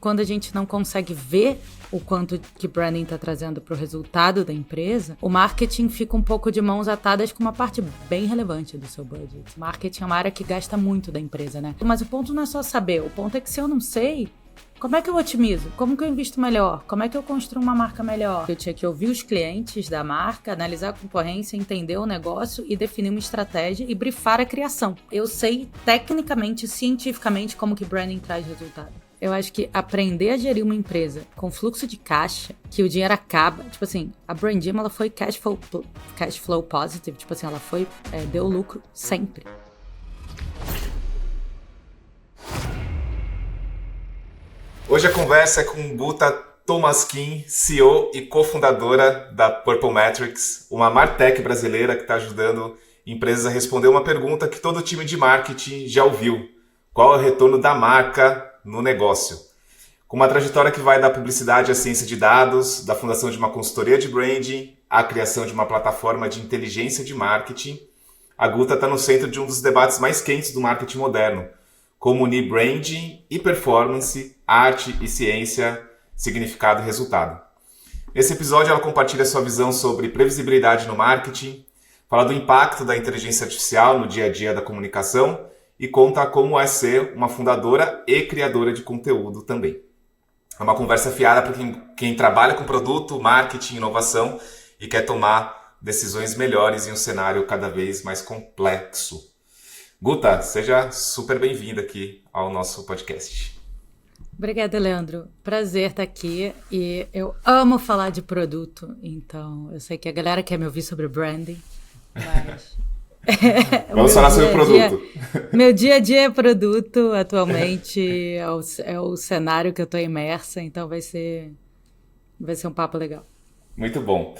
quando a gente não consegue ver o quanto que branding está trazendo para o resultado da empresa, o marketing fica um pouco de mãos atadas com uma parte bem relevante do seu budget. Marketing é uma área que gasta muito da empresa, né? Mas o ponto não é só saber, o ponto é que se eu não sei, como é que eu otimizo? Como que eu invisto melhor? Como é que eu construo uma marca melhor? Eu tinha que ouvir os clientes da marca, analisar a concorrência, entender o negócio e definir uma estratégia e brifar a criação. Eu sei tecnicamente, cientificamente, como que branding traz resultado. Eu acho que aprender a gerir uma empresa com fluxo de caixa, que o dinheiro acaba, tipo assim, a Brandim, ela foi cash flow positive, tipo assim, ela foi, deu lucro sempre. Hoje a conversa é com Guta Tomaskin, CEO e cofundadora da Purple Metrics, uma martech brasileira que está ajudando empresas a responder uma pergunta que todo time de marketing já ouviu. Qual é o retorno da marca no negócio? Com uma trajetória que vai da publicidade à ciência de dados, da fundação de uma consultoria de branding, à criação de uma plataforma de inteligência de marketing, a Guta está no centro de um dos debates mais quentes do marketing moderno. Como unir branding e performance, arte e ciência, significado e resultado. Nesse episódio ela compartilha sua visão sobre previsibilidade no marketing, fala do impacto da inteligência artificial no dia a dia da comunicação e conta como é ser uma fundadora e criadora de conteúdo também. É uma conversa fiada para quem trabalha com produto, marketing, inovação e quer tomar decisões melhores em um cenário cada vez mais complexo. Guta, seja super bem-vinda aqui ao nosso podcast. Obrigada, Leandro. Prazer estar aqui e eu amo falar de produto, então eu sei que a galera quer me ouvir sobre branding, mas... Vamos falar sobre produto. Meu dia a dia é produto atualmente, é o cenário que eu estou imersa, então vai ser um papo legal. Muito bom.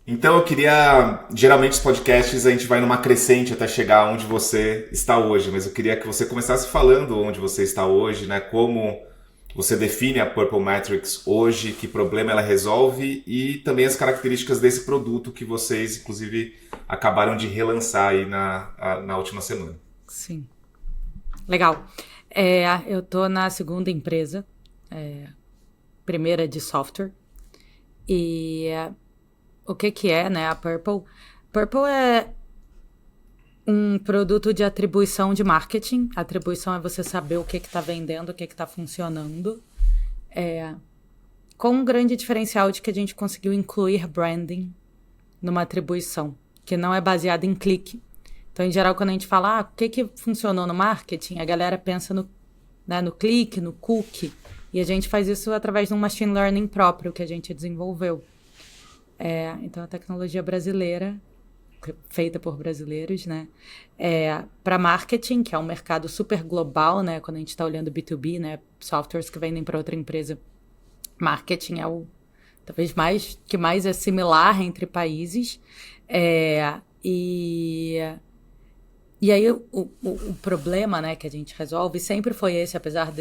Então eu queria, geralmente os podcasts a gente vai numa crescente até chegar onde você está hoje, mas eu queria que você começasse falando onde você está hoje, né? Como você define a Purple Metrics hoje, que problema ela resolve e também as características desse produto que vocês, inclusive, acabaram de relançar aí na última semana. Sim. Legal. Eu estou na segunda empresa, primeira de software, e... o que é, né, a Purple? Purple é um produto de atribuição de marketing. A atribuição é você saber o que está vendendo, o que está funcionando. Com um grande diferencial de que a gente conseguiu incluir branding numa atribuição, que não é baseada em clique. Então, em geral, quando a gente fala o que funcionou no marketing, a galera pensa no clique, no cookie. E a gente faz isso através de um machine learning próprio que a gente desenvolveu. Então, a tecnologia brasileira, feita por brasileiros, né? Para marketing, que é um mercado super global, né? Quando a gente está olhando B2B, né? Softwares que vendem para outra empresa, marketing é o talvez mais é similar entre países. E aí o problema, né, que a gente resolve sempre foi esse, apesar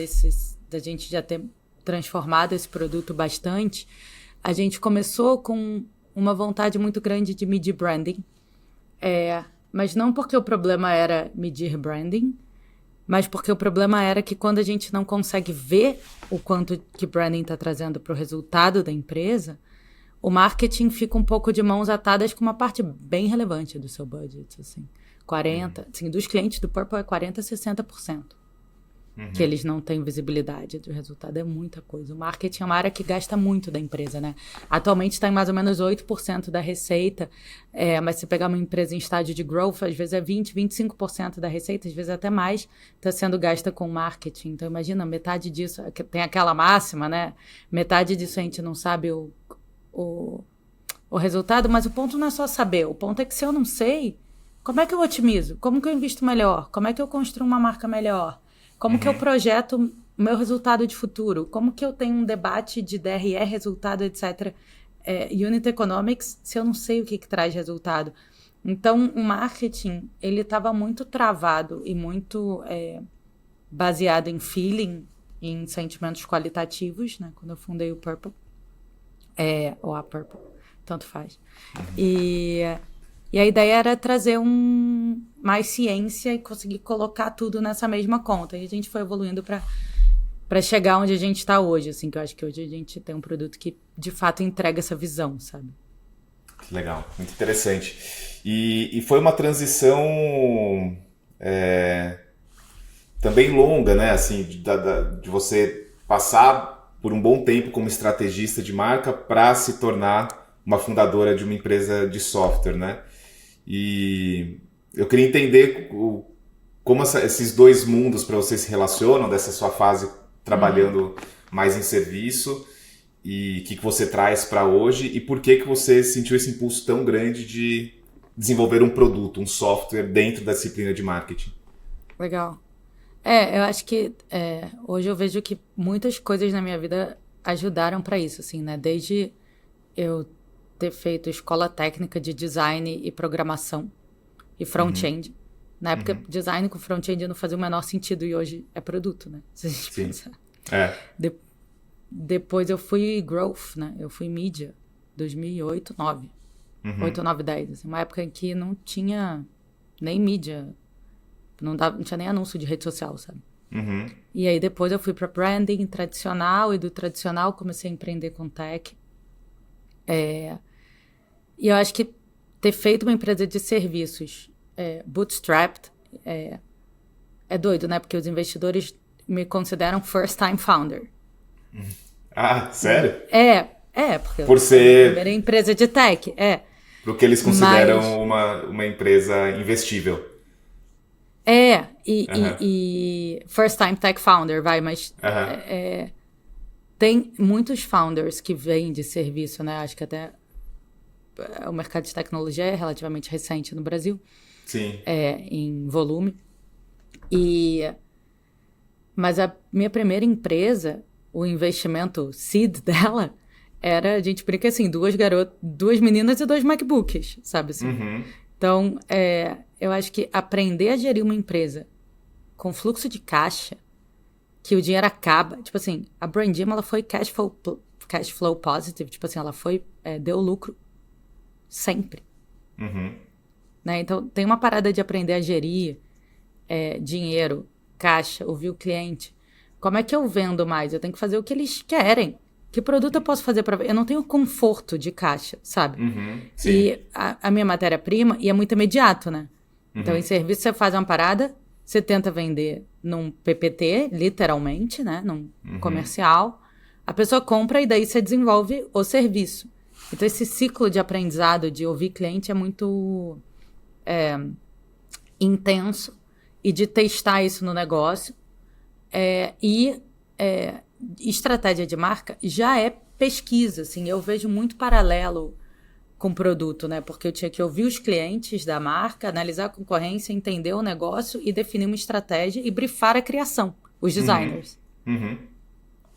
da gente já ter transformado esse produto bastante. A gente começou com uma vontade muito grande de medir branding, mas não porque o problema era medir branding, mas porque o problema era que quando a gente não consegue ver o quanto que branding está trazendo para o resultado da empresa, o marketing fica um pouco de mãos atadas com uma parte bem relevante do seu budget, assim, 40%, assim, dos clientes do Purple é 40% a 60%. Que eles não têm visibilidade do resultado, é muita coisa. O marketing é uma área que gasta muito da empresa, né? Atualmente está em mais ou menos 8% da receita, mas se pegar uma empresa em estágio de growth, às vezes é 20%, 25% da receita, às vezes até mais, está sendo gasta com marketing. Então, imagina, metade disso, tem aquela máxima, né? Metade disso a gente não sabe o resultado, mas o ponto não é só saber, o ponto é que se eu não sei, como é que eu otimizo? Como que eu invisto melhor? Como é que eu construo uma marca melhor? Como que eu projeto o meu resultado de futuro? Como que eu tenho um debate de DRE, resultado, etc. Unit Economics, se eu não sei o que traz resultado? Então, o marketing, ele estava muito travado e muito baseado em feeling, em sentimentos qualitativos, né? Quando eu fundei o Purple, ou a Purple, tanto faz. E a ideia era trazer mais ciência e conseguir colocar tudo nessa mesma conta. E a gente foi evoluindo para para chegar onde a gente está hoje, assim, que eu acho que hoje a gente tem um produto que, de fato, entrega essa visão, sabe? Legal, muito interessante. E foi uma transição também longa, né? Assim, de você passar por um bom tempo como estrategista de marca para se tornar uma fundadora de uma empresa de software, né? E eu queria entender como esses dois mundos para você se relacionam, dessa sua fase trabalhando mais em serviço, e o que você traz para hoje, e por que você sentiu esse impulso tão grande de desenvolver um produto, um software dentro da disciplina de marketing. Legal. Eu acho que hoje eu vejo que muitas coisas na minha vida ajudaram para isso, assim, né? Desde eu ter feito escola técnica de design e programação e front-end. Na época, design com front-end não fazia o menor sentido e hoje é produto, né? Se a gente pensar. Depois eu fui growth, né? Eu fui mídia, 2008, 2009. 8, 9, 10. Assim, uma época em que não tinha nem mídia, não tinha nem anúncio de rede social, sabe? E aí depois eu fui para branding tradicional, e do tradicional comecei a empreender com tech. E eu acho que ter feito uma empresa de serviços bootstrapped é doido, né? Porque os investidores me consideram first time founder. Ah, sério? Porque por ser a primeira empresa de tech, porque eles consideram uma empresa investível. E first time tech founder, mas tem muitos founders que vêm de serviço, né? Acho que até o mercado de tecnologia é relativamente recente no Brasil. Sim. Em volume. Mas a minha primeira empresa, o investimento seed dela, a gente brinca assim, duas meninas e 2 MacBooks, sabe assim? Então, eu acho que aprender a gerir uma empresa com fluxo de caixa, que o dinheiro acaba, tipo assim, a Brandim, ela foi cash flow positive, tipo assim, ela deu lucro sempre. Né? Então, tem uma parada de aprender a gerir dinheiro, caixa, ouvir o cliente. Como é que eu vendo mais? Eu tenho que fazer o que eles querem. Que produto eu posso fazer para... Eu não tenho conforto de caixa, sabe? Sim. E a minha matéria-prima, e é muito imediato, né? Então, em serviço, você faz uma parada, você tenta vender num PPT, literalmente, né? Num comercial. A pessoa compra e daí você desenvolve o serviço. Então, esse ciclo de aprendizado, de ouvir cliente é muito intenso, e de testar isso no negócio. Estratégia de marca já é pesquisa, assim, eu vejo muito paralelo com o produto, né? Porque eu tinha que ouvir os clientes da marca, analisar a concorrência, entender o negócio e definir uma estratégia e brifar a criação, os designers.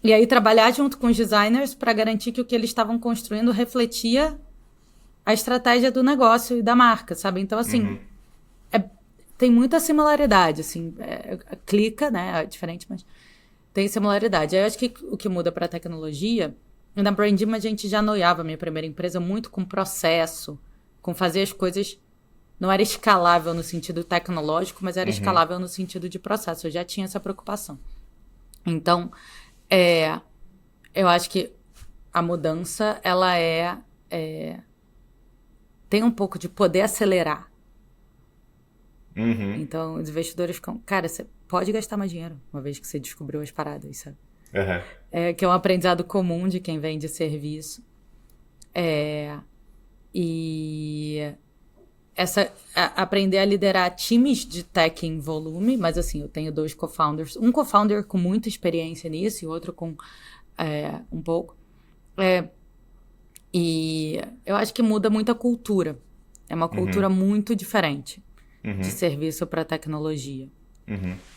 E aí trabalhar junto com os designers para garantir que o que eles estavam construindo refletia a estratégia do negócio e da marca, sabe? Então, assim, tem muita similaridade, assim, clica, né? É diferente, mas tem similaridade. Eu acho que o que muda para a tecnologia, na Brandim a gente já noiava a minha primeira empresa muito com processo, com fazer as coisas, não era escalável no sentido tecnológico, mas era escalável no sentido de processo. Eu já tinha essa preocupação. Então, eu acho que a mudança, ela tem um pouco de poder acelerar. Então, os investidores ficam... Cara, você pode gastar mais dinheiro, uma vez que você descobriu as paradas, sabe? Que é um aprendizado comum de quem vende serviço. Aprender a liderar times de tech em volume, mas assim, eu tenho 2 co-founders. Um co-founder com muita experiência nisso e outro com um pouco. E eu acho que muda muito a cultura. É uma cultura muito diferente. De serviço para tecnologia.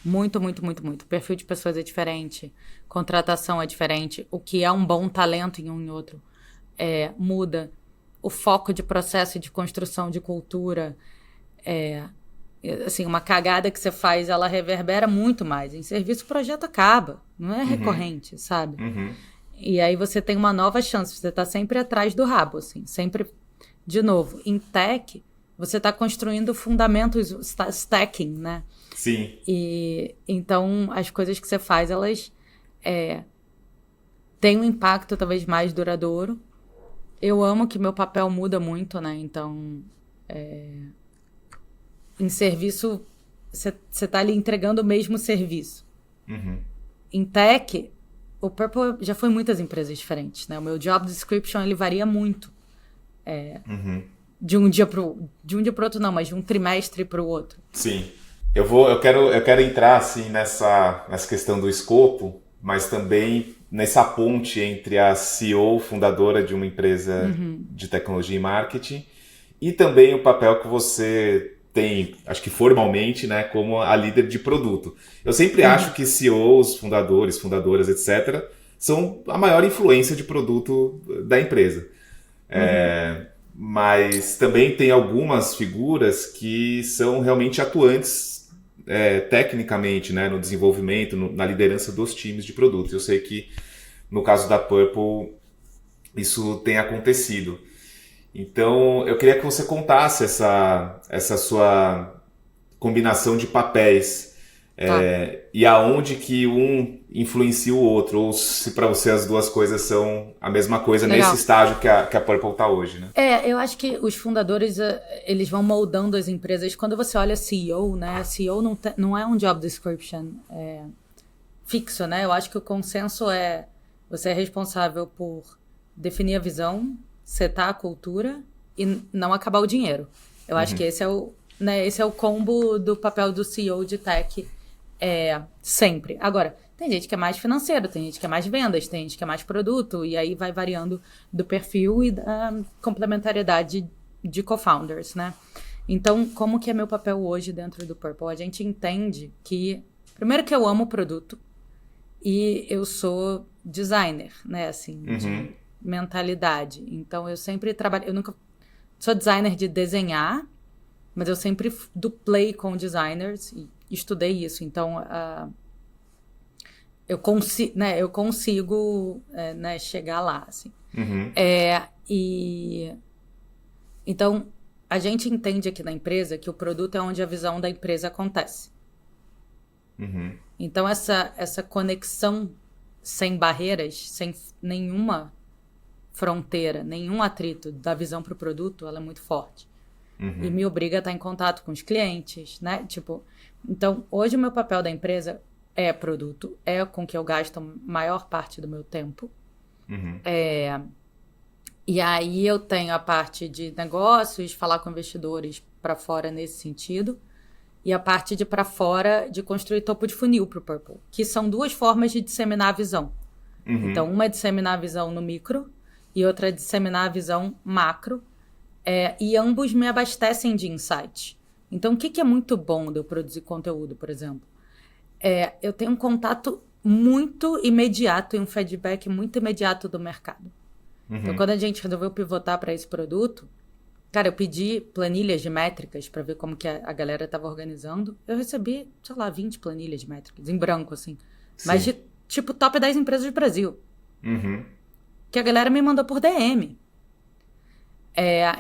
Muito, muito, muito, muito. O perfil de pessoas é diferente, contratação é diferente, o que é um bom talento em um e outro muda. O foco de processo e de construção de cultura, assim, uma cagada que você faz, ela reverbera muito mais. Em serviço, o projeto acaba, não é recorrente, sabe? E aí você tem uma nova chance, você está sempre atrás do rabo, assim, sempre, de novo. Em tech, você está construindo fundamentos, stacking, né? Sim. E então as coisas que você faz, elas tem um impacto talvez mais duradouro. Eu amo que meu papel muda muito, né? Então, em serviço, você tá ali entregando o mesmo serviço. Em tech, o Purple já foi muitas empresas diferentes, né? O meu job description, ele varia muito. De um dia pro outro não, mas de um trimestre pro outro. Sim. Eu quero entrar assim nessa questão do escopo, mas também nessa ponte entre a CEO, fundadora de uma empresa de tecnologia e marketing, e também o papel que você tem, acho que formalmente, né, como a líder de produto. Eu sempre acho que CEOs, fundadores, fundadoras, etc., são a maior influência de produto da empresa. Mas também tem algumas figuras que são realmente atuantes tecnicamente, né, no desenvolvimento, na liderança dos times de produto. Eu sei que no caso da Purple isso tem acontecido. Então eu queria que você contasse essa sua combinação de papéis e aonde que um influencia o outro, ou se para você as duas coisas são a mesma coisa. Legal. Nesse estágio que a Purple está hoje, né? Eu acho que os fundadores, eles vão moldando as empresas. Quando você olha CEO, né? CEO não é um job description fixo, né? Eu acho que o consenso você é responsável por definir a visão, setar a cultura e não acabar o dinheiro. Eu acho que esse é o combo do papel do CEO de tech sempre. Agora, tem gente que é mais financeiro, tem gente que é mais vendas, tem gente que é mais produto, e aí vai variando do perfil e da complementariedade de co-founders, né? Então, como que é meu papel hoje dentro do Purple? A gente entende que, primeiro que eu amo o produto e eu sou designer, né? Assim, de mentalidade. Então, eu sempre trabalho... Eu nunca sou designer de desenhar, mas eu sempre duplei com designers e estudei isso. Então, eu consigo chegar lá, assim. Então, a gente entende aqui na empresa que o produto é onde a visão da empresa acontece. Então, essa conexão sem barreiras, sem nenhuma fronteira, nenhum atrito da visão para o produto, ela é muito forte. E me obriga a estar em contato com os clientes, né? Então, hoje o meu papel da empresa é produto, é com que eu gasto a maior parte do meu tempo. E aí eu tenho a parte de negócios, falar com investidores para fora nesse sentido, e a parte de para fora de construir topo de funil para o Purple, que são duas formas de disseminar a visão. Então, uma é disseminar a visão no micro e outra é disseminar a visão macro, e ambos me abastecem de insight. Então, o que é muito bom de eu produzir conteúdo, por exemplo? Eu tenho um contato muito imediato e um feedback muito imediato do mercado. Então, quando a gente resolveu pivotar para esse produto, cara, eu pedi planilhas de métricas para ver como que a galera estava organizando. Eu recebi, 20 planilhas de métricas, em branco, assim. Sim. Mas de, top 10 empresas do Brasil. Que a galera me mandou por DM.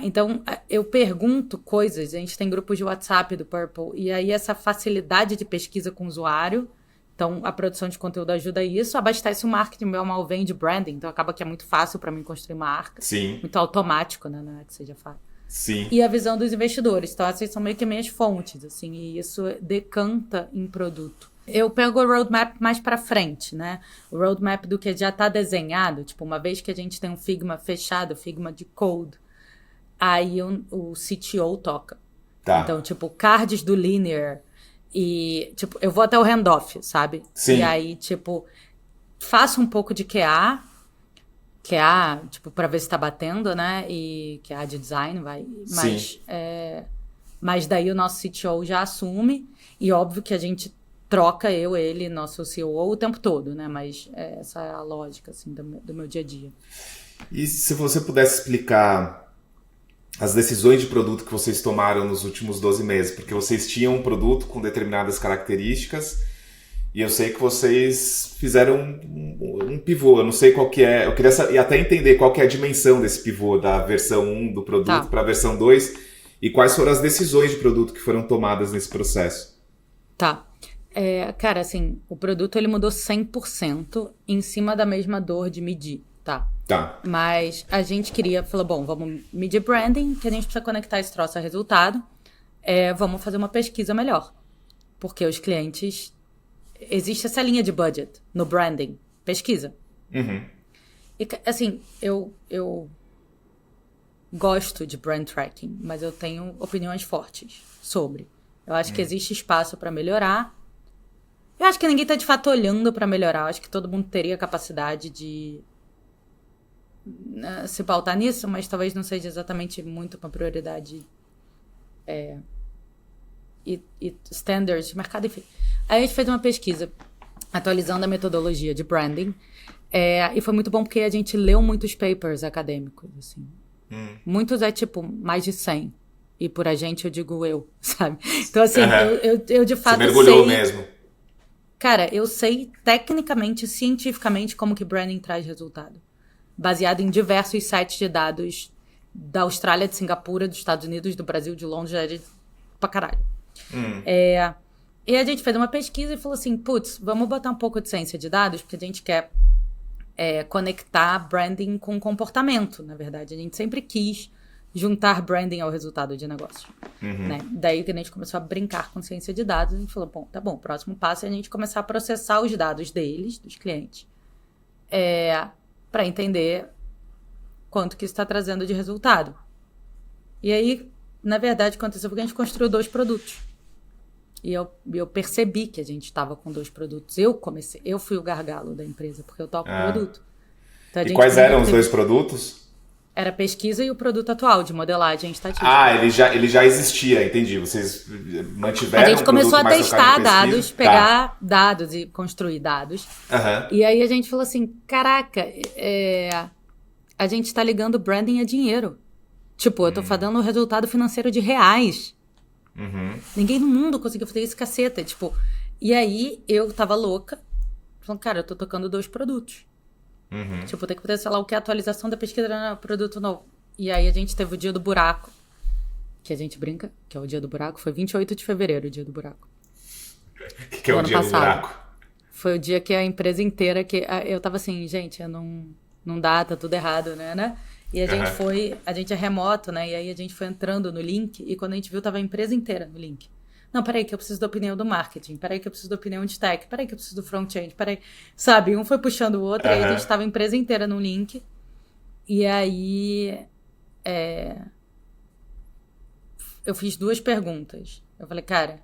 Então, eu pergunto coisas, a gente tem grupos de WhatsApp do Purple, e aí essa facilidade de pesquisa com o usuário, então a produção de conteúdo ajuda isso, abastece o marketing, meu mal vem de branding, então acaba que é muito fácil para mim construir marca. Sim. Muito automático, né, não é que seja fácil. Sim. E a visão dos investidores, então essas são meio que minhas fontes, assim, e isso decanta em produto. Eu pego o roadmap mais para frente, né? O roadmap do que já está desenhado, uma vez que a gente tem um Figma fechado, Figma de code, aí o CTO toca. Tá. Então, cards do Linear e, eu vou até o handoff, sabe? Sim. E aí, faço um pouco de QA, para ver se tá batendo, né? E QA de design, vai. Mas daí o nosso CTO já assume e óbvio que a gente troca ele, nosso CEO, o tempo todo, né? Mas essa é a lógica, assim, do meu dia a dia. E se você pudesse explicar as decisões de produto que vocês tomaram nos últimos 12 meses, porque vocês tinham um produto com determinadas características e eu sei que vocês fizeram um pivô, eu não sei qual que é, eu queria até entender qual que é a dimensão desse pivô da versão 1 do produto para a versão 2 e quais foram as decisões de produto que foram tomadas nesse processo. Tá. Cara, assim, o produto ele mudou 100% em cima da mesma dor de medir, tá? Tá. Mas a gente falou, bom, vamos medir branding, que a gente precisa conectar esse troço a resultado. Vamos fazer uma pesquisa melhor. Porque os clientes... Existe essa linha de budget no branding. Pesquisa. Uhum. E, assim, eu gosto de brand tracking, mas eu tenho opiniões fortes sobre. Eu acho que existe espaço para melhorar. Eu acho que ninguém tá de fato olhando para melhorar. Eu acho que todo mundo teria capacidade de se pautar nisso, mas talvez não seja exatamente muito uma prioridade e standards de mercado, enfim. Aí a gente fez uma pesquisa atualizando a metodologia de branding e foi muito bom porque a gente leu muitos papers acadêmicos, assim. Muitos tipo mais de 100. E por a gente eu digo eu, sabe? Então assim, eu de fato Você mergulhou sei... mesmo. Cara, eu sei tecnicamente, cientificamente como que branding traz resultado. Baseado em diversos sites de dados da Austrália, de Singapura, dos Estados Unidos, do Brasil, de Londres, pra caralho. E a gente fez uma pesquisa e falou assim, putz, vamos botar um pouco de ciência de dados, porque a gente quer conectar branding com comportamento, na verdade. A gente sempre quis juntar branding ao resultado de negócio. Né? Daí que a gente começou a brincar com ciência de dados, a gente falou, bom, tá bom, o próximo passo é a gente começar a processar os dados deles, dos clientes, para entender quanto que isso está trazendo de resultado. E aí, na verdade, aconteceu porque a gente construiu 2 produtos. E eu percebi que a gente estava com 2 produtos. Eu fui o gargalo da empresa, porque eu toco o produto. Então, e quais eram os 2 produtos? Era pesquisa e o produto atual de modelagem estatística. Ele já existia, entendi. Vocês mantiveram. A gente começou a testar dados, pegar tá. dados e construir dados. E aí a gente falou assim, caraca, a gente tá ligando branding a dinheiro. Tipo, eu tô fazendo o resultado financeiro de reais. Ninguém no mundo conseguiu fazer isso, caceta. Tipo, e aí eu tava louca, falando, cara, eu tô tocando 2 produtos. Tipo, tem que fazer, sei lá, o que é a atualização da pesquisa no produto novo. E aí a gente teve o dia do buraco, que a gente brinca, que é o dia do buraco. Foi 28 de fevereiro o dia do buraco. O que é o dia do buraco? Foi o dia que a empresa inteira, eu tava assim, gente, não dá, tá tudo errado, né? E a gente é remoto, né? E aí a gente foi entrando no link e quando a gente viu, tava a empresa inteira no link. Não, peraí que eu preciso da opinião do marketing, peraí que eu preciso da opinião de tech, peraí que eu preciso do front-end, peraí. Sabe, um foi puxando o outro, aí a gente tava a empresa inteira no link. E aí eu fiz 2 perguntas. Eu falei, cara,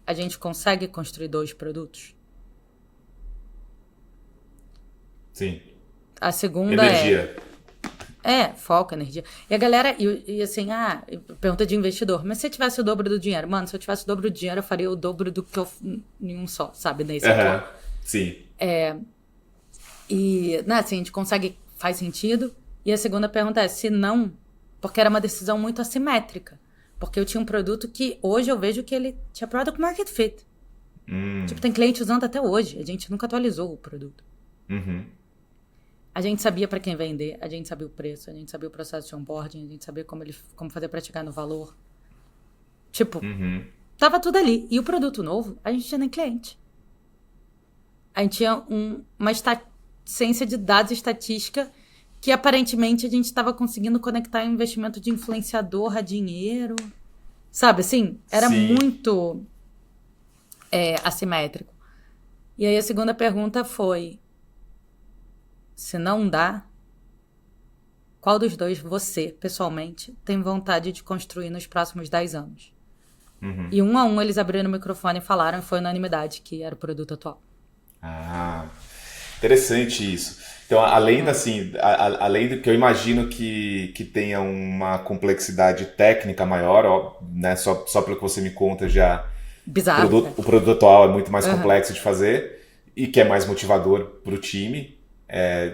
a gente consegue construir 2 produtos? Sim. A segunda energia. Foco, energia. E a galera, e assim, pergunta de investidor. Mas se eu tivesse o dobro do dinheiro? Mano, se eu tivesse o dobro do dinheiro, eu faria o dobro do que eu... em um só, sabe? Nesse aqui. Sim. E, né, assim, a gente consegue... Faz sentido. E a segunda pergunta é, se não... Porque era uma decisão muito assimétrica. Porque eu tinha um produto que hoje eu vejo que ele tinha product market fit. Tipo, tem cliente usando até hoje. A gente nunca atualizou o produto. A gente sabia para quem vender, a gente sabia o preço, a gente sabia o processo de onboarding, a gente sabia como fazer para chegar no valor. Tipo, tava tudo ali. E o produto novo, a gente tinha nem cliente. A gente tinha uma ciência de dados e estatística que aparentemente a gente estava conseguindo conectar investimento de influenciador a dinheiro. Sabe, assim? Era muito assimétrico. E aí a segunda pergunta foi... Se não dá, qual dos 2 você, pessoalmente, tem vontade de construir nos próximos 10 anos? E 1 a 1 eles abriram o microfone e falaram, e foi unanimidade, que era o produto atual. Interessante isso. Então, além do que eu imagino que tenha uma complexidade técnica maior, né, só pelo que você me conta já, bizarro, o produto atual é muito mais complexo de fazer e que é mais motivador para o time.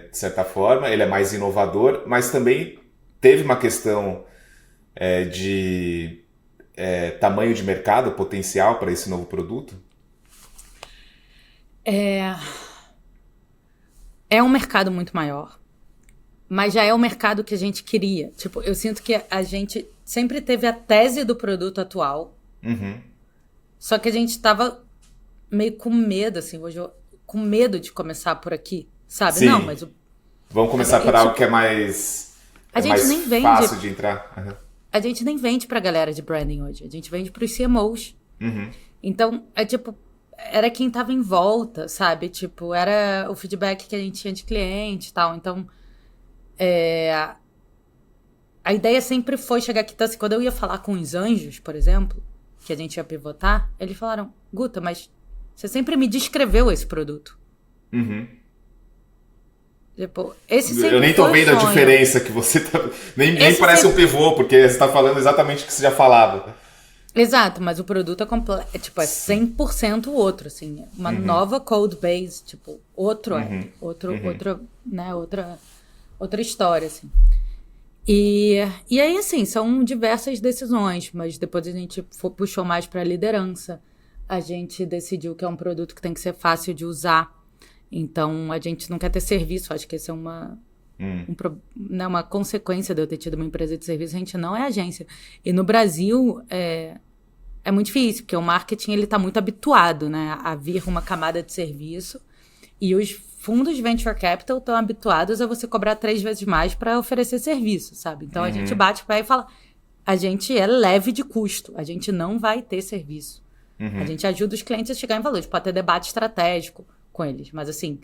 De certa forma, ele é mais inovador, mas também teve uma questão de tamanho de mercado potencial para esse novo produto? É um mercado muito maior, mas já é o mercado que a gente queria. Tipo, eu sinto que a gente sempre teve a tese do produto atual, só que a gente tava meio com medo, assim, hoje com medo de começar por aqui, sabe? Sim. Não, mas vamos começar por algo que é mais, a gente nem vende, fácil de entrar. A gente nem vende pra galera de branding hoje, a gente vende pros CMOs. Então, era quem tava em volta, sabe? Tipo, era o feedback que a gente tinha de cliente e tal. Então, a ideia sempre foi chegar aqui. Então, assim, quando eu ia falar com os anjos, por exemplo, que a gente ia pivotar, eles falaram, Guta, mas você sempre me descreveu esse produto. Tipo, esse sempre eu nem tô foi vendo o a sonho. diferença que você tá... Nem parece sempre... um pivô, porque você tá falando exatamente o que você já falava. Exato, mas o produto é 100% outro, assim. Uma nova code base, tipo, outro app. Outra história, assim. E aí, assim, são diversas decisões, mas depois a gente puxou mais para a liderança. A gente decidiu que é um produto que tem que ser fácil de usar. Então, a gente não quer ter serviço. Acho que esse é uma consequência de eu ter tido uma empresa de serviço. A gente não é agência. E no Brasil, é muito difícil, porque o marketing ele está muito habituado, né, a vir uma camada de serviço. E os fundos de venture capital estão habituados a você cobrar 3 vezes mais para oferecer serviço, sabe? Então, a gente bate o pé e fala, a gente é leve de custo, a gente não vai ter serviço. A gente ajuda os clientes a chegar em valores, pode ter debate estratégico com eles. Mas, assim,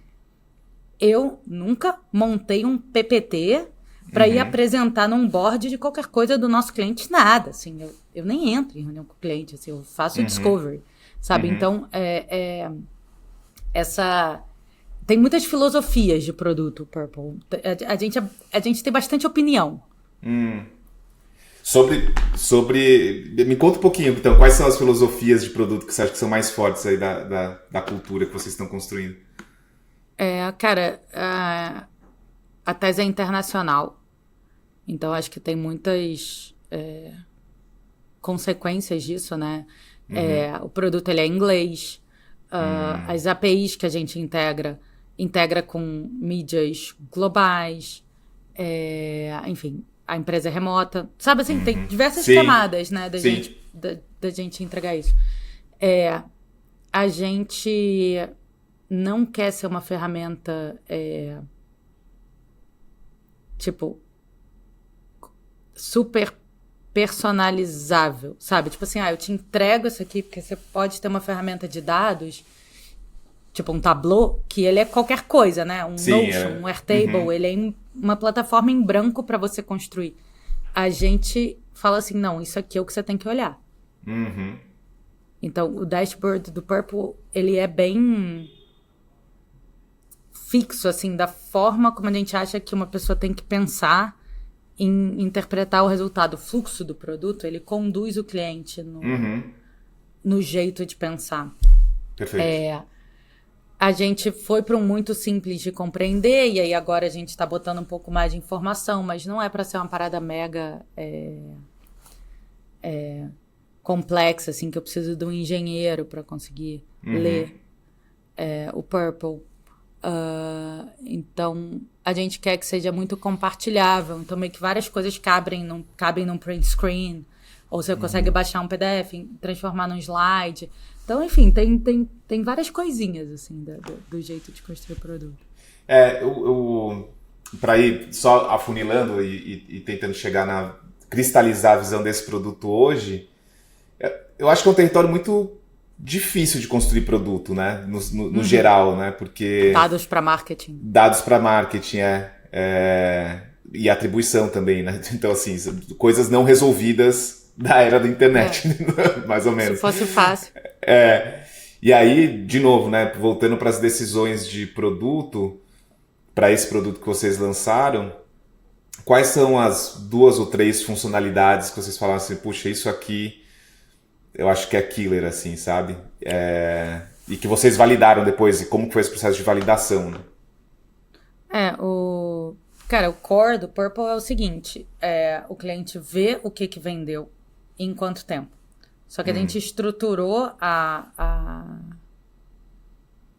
eu nunca montei um PPT para ir apresentar num board de qualquer coisa do nosso cliente, nada. Assim, eu nem entro em reunião com o cliente, assim, eu faço discovery, sabe? Então, tem muitas filosofias de produto, Purple. A gente tem bastante opinião. Me conta um pouquinho, então, quais são as filosofias de produto que você acha que são mais fortes aí da cultura que vocês estão construindo? Cara, a tese é internacional, então acho que tem muitas consequências disso, né? O produto ele é em inglês, as APIs que a gente integra com mídias globais, enfim, a empresa é remota, sabe assim, tem diversas camadas, né, da gente entregar isso. A gente não quer ser uma ferramenta super personalizável, sabe? Tipo assim, eu te entrego isso aqui porque você pode ter uma ferramenta de dados, tipo um Tableau, que ele é qualquer coisa, né? Notion, um Airtable, ele é uma plataforma em branco para você construir. A gente fala assim, não, isso aqui é o que você tem que olhar. Então, o dashboard do Purple, ele é bem fixo, assim, da forma como a gente acha que uma pessoa tem que pensar em interpretar o resultado. O fluxo do produto, ele conduz o cliente no jeito de pensar. Perfeito. A gente foi para um muito simples de compreender, e aí agora a gente está botando um pouco mais de informação, mas não é para ser uma parada mega complexa, assim, que eu preciso de um engenheiro para conseguir ler o Purple. Então, a gente quer que seja muito compartilhável. Então, meio que várias coisas cabem num print screen, ou você consegue baixar um PDF, transformar num slide. Então, enfim, tem várias coisinhas, assim, do jeito de construir o produto. Para ir só afunilando e tentando cristalizar a visão desse produto hoje, eu acho que é um território muito difícil de construir produto, né? No geral, né? Porque... Dados para marketing. E atribuição também, né? Então, assim, coisas não resolvidas da era da internet, mais ou menos. Se fosse fácil. E aí, de novo, né? Voltando para as decisões de produto, para esse produto que vocês lançaram, quais são as 2 ou 3 funcionalidades que vocês falaram assim, puxa, isso aqui eu acho que é killer, assim, sabe? E que vocês validaram depois, e como foi esse processo de validação, né? Cara, o core do Purple é o seguinte, o cliente vê o que vendeu em quanto tempo. Só que a gente estruturou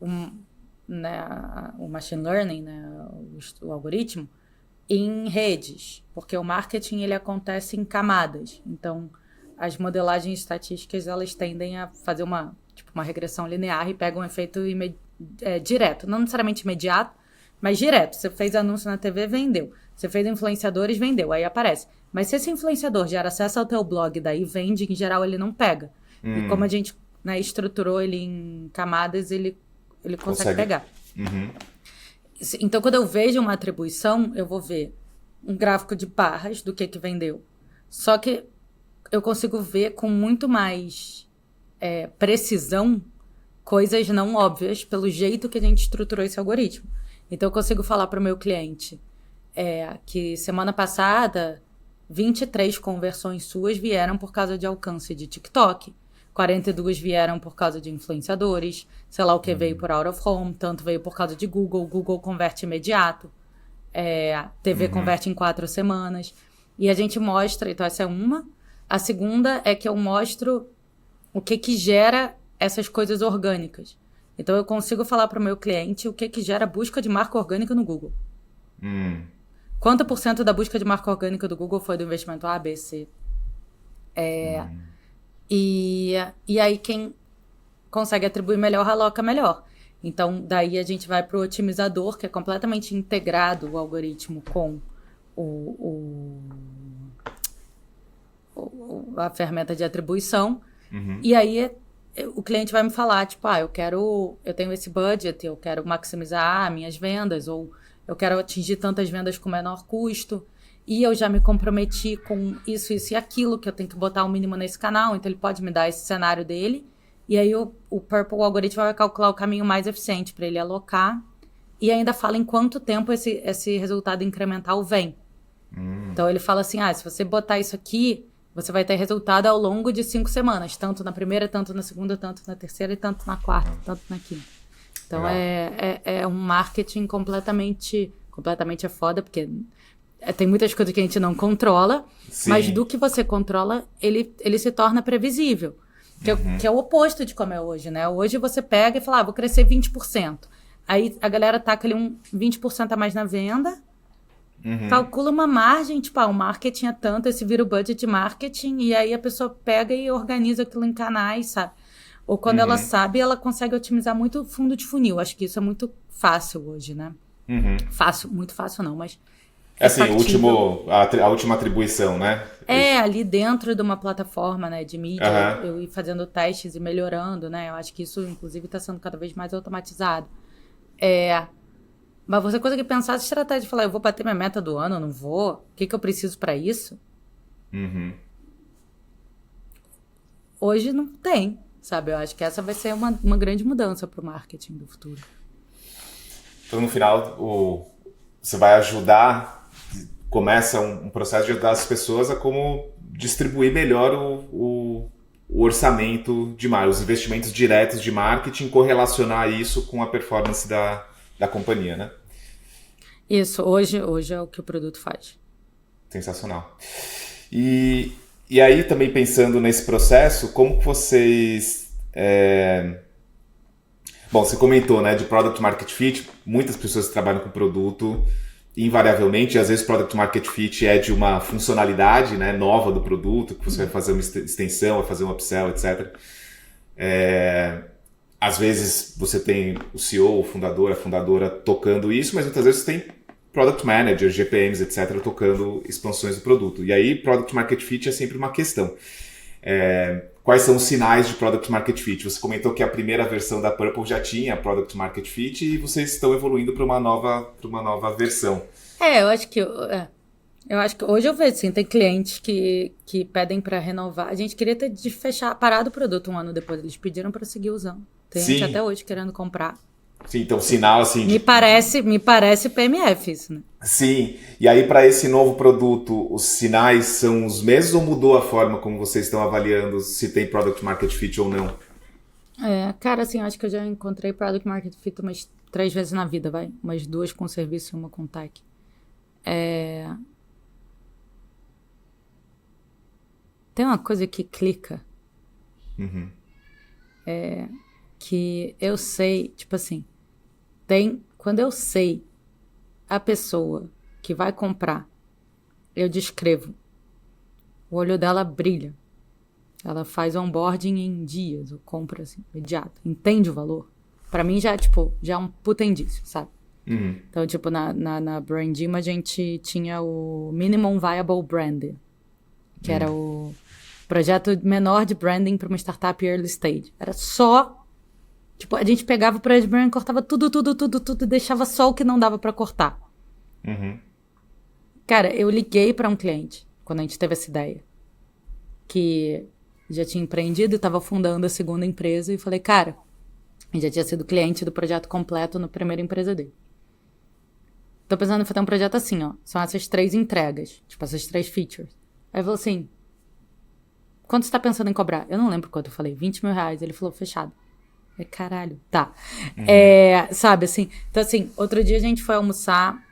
o machine learning, né, o algoritmo, em redes, porque o marketing ele acontece em camadas. Então, as modelagens estatísticas elas tendem a fazer uma regressão linear e pegam um efeito direto, não necessariamente imediato, mas direto. Você fez anúncio na TV, vendeu. Você fez influenciadores, vendeu. Aí aparece. Mas se esse influenciador gera acesso ao teu blog, daí vende, em geral ele não pega. E como a gente, né, estruturou ele em camadas, ele consegue pegar. Uhum. Então, quando eu vejo uma atribuição, eu vou ver um gráfico de barras do que vendeu. Só que eu consigo ver com muito mais precisão coisas não óbvias pelo jeito que a gente estruturou esse algoritmo. Então, eu consigo falar para o meu cliente que semana passada 23 conversões suas vieram por causa de alcance de TikTok, 42 vieram por causa de influenciadores, sei lá o que veio por out of home, tanto veio por causa de Google converte imediato, TV converte em 4 semanas. E a gente mostra, então essa é uma. A segunda é que eu mostro o que gera essas coisas orgânicas. Então eu consigo falar para o meu cliente o que gera busca de marca orgânica no Google. Quanto por cento da busca de marca orgânica do Google foi do investimento A, B, C? E aí quem consegue atribuir melhor, aloca melhor. Então, daí a gente vai para o otimizador, que é completamente integrado o algoritmo com a ferramenta de atribuição. E aí o cliente vai me falar, tipo, eu tenho esse budget, eu quero maximizar minhas vendas, ou eu quero atingir tantas vendas com menor custo, e eu já me comprometi com isso e aquilo, que eu tenho que botar o mínimo nesse canal, então ele pode me dar esse cenário dele, e aí o Purple, o algoritmo, vai calcular o caminho mais eficiente para ele alocar, e ainda fala em quanto tempo esse resultado incremental vem. Então ele fala assim, se você botar isso aqui, você vai ter resultado ao longo de 5 semanas, tanto na primeira, tanto na segunda, tanto na terceira e tanto na quarta, tanto na quinta. Então é um marketing completamente é foda, porque tem muitas coisas que a gente não controla, Sim. mas do que você controla, ele se torna previsível. Que é o oposto de como é hoje, né? Hoje você pega e fala, vou crescer 20%. Aí a galera taca ali 20% a mais na venda, calcula uma margem, tipo, o marketing é tanto, esse vira o budget de marketing, e aí a pessoa pega e organiza aquilo em canais, sabe? Ou quando ela sabe, ela consegue otimizar muito o fundo de funil. Acho que isso é muito fácil hoje, né? Fácil, muito fácil não, mas assim, a última atribuição, né? Ali dentro de uma plataforma, né, de mídia, eu ir fazendo testes e melhorando, né? Eu acho que isso, inclusive, está sendo cada vez mais automatizado. Mas você consegue pensar essa estratégia de falar, eu vou bater minha meta do ano, eu não vou? O que eu preciso para isso? Hoje não tem, sabe? Eu acho que essa vai ser uma grande mudança para o marketing do futuro. Então, no final, você vai ajudar, começa um processo de ajudar as pessoas a como distribuir melhor o orçamento de marketing, os investimentos diretos de marketing, correlacionar isso com a performance da companhia, né? Isso, hoje é o que o produto faz. Sensacional. E aí, também pensando nesse processo, como que vocês... Bom, você comentou, né, de Product Market Fit, muitas pessoas que trabalham com produto, invariavelmente, às vezes Product Market Fit é de uma funcionalidade, né, nova do produto, que você vai fazer uma extensão, vai fazer um upsell, etc. Às vezes você tem o CEO, o fundador, a fundadora tocando isso, mas muitas vezes você tem Product Managers, GPMs, etc. tocando expansões do produto. E aí Product Market Fit é sempre uma questão. Quais são os sinais de Product Market Fit? Você comentou que a primeira versão da Purple já tinha Product Market Fit e vocês estão evoluindo para uma nova versão. Eu acho que hoje eu vejo, assim, tem clientes que pedem para renovar. A gente queria ter de parado o produto um ano depois, eles pediram para seguir usando. Tem gente até hoje querendo comprar. Sim, então sinal assim... Me parece PMF isso, né? Sim, e aí para esse novo produto, os sinais são os mesmos ou mudou a forma como vocês estão avaliando se tem Product Market Fit ou não? Cara, assim, acho que eu já encontrei Product Market Fit umas 3 vezes na vida, vai. Umas 2 com serviço e uma com tech. Tem uma coisa que clica. Que eu sei, tipo assim, quando eu sei a pessoa que vai comprar, eu descrevo, o olho dela brilha. Ela faz onboarding em dias, ou compra assim, imediato. Entende o valor? Pra mim já é um puta indício, sabe? Então, tipo, na Brandim a gente tinha o Minimum Viable Brand, que era o projeto menor de branding para uma startup early stage. Era só, tipo, a gente pegava o projeto de branding, cortava tudo, e deixava só o que não dava pra cortar. Cara, eu liguei pra um cliente, quando a gente teve essa ideia, que já tinha empreendido e estava fundando a segunda empresa, e falei, cara, ele já tinha sido cliente do projeto completo na primeira empresa dele. Tô pensando em fazer um projeto assim, ó. São essas 3 entregas. Tipo, essas 3 features. Aí ele falou assim, quanto você tá pensando em cobrar? Eu não lembro quanto eu falei. 20 mil reais. Ele falou, fechado. Eu falei, caralho. Tá. Sabe, assim. Então, assim, outro dia a gente foi almoçar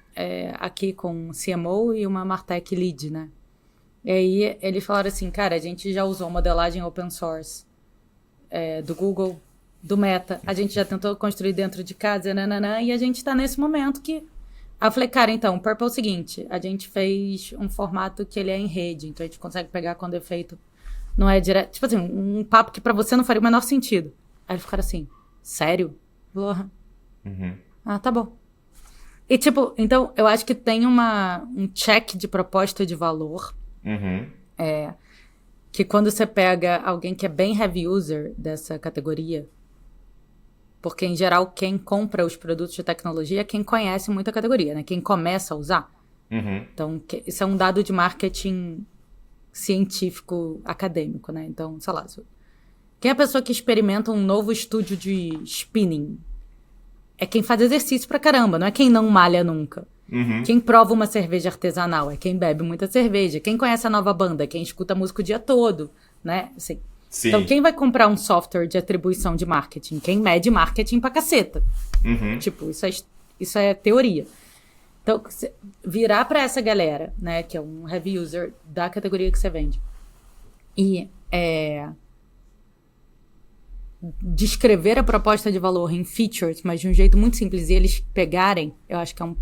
aqui com um CMO e uma Martech Lead, né? E aí eles falaram assim, cara, a gente já usou modelagem open source do Google, do Meta. A gente já tentou construir dentro de casa, nananã, e a gente tá nesse momento que... Aí eu falei, cara, então, o Purple é o seguinte, a gente fez um formato que ele é em rede, então a gente consegue pegar quando é feito, não é direto, tipo assim, um papo que pra você não faria o menor sentido. Aí eles ficaram assim, sério? Ah, tá bom. E tipo, então, eu acho que tem um check de proposta de valor, que quando você pega alguém que é bem heavy user dessa categoria, porque, em geral, quem compra os produtos de tecnologia é quem conhece muito a categoria, né? Quem começa a usar. Então, isso é um dado de marketing científico acadêmico, né? Então, sei lá, quem é a pessoa que experimenta um novo estúdio de spinning? É quem faz exercício pra caramba, não é quem não malha nunca. Quem prova uma cerveja artesanal é quem bebe muita cerveja. Quem conhece a nova banda é quem escuta música o dia todo, né? Assim, Sim. então, quem vai comprar um software de atribuição de marketing? Quem mede marketing pra caceta. Tipo, isso é teoria. Então, virar pra essa galera, né, que é um heavy user da categoria que você vende, e descrever a proposta de valor em features, mas de um jeito muito simples, e eles pegarem, eu acho que é um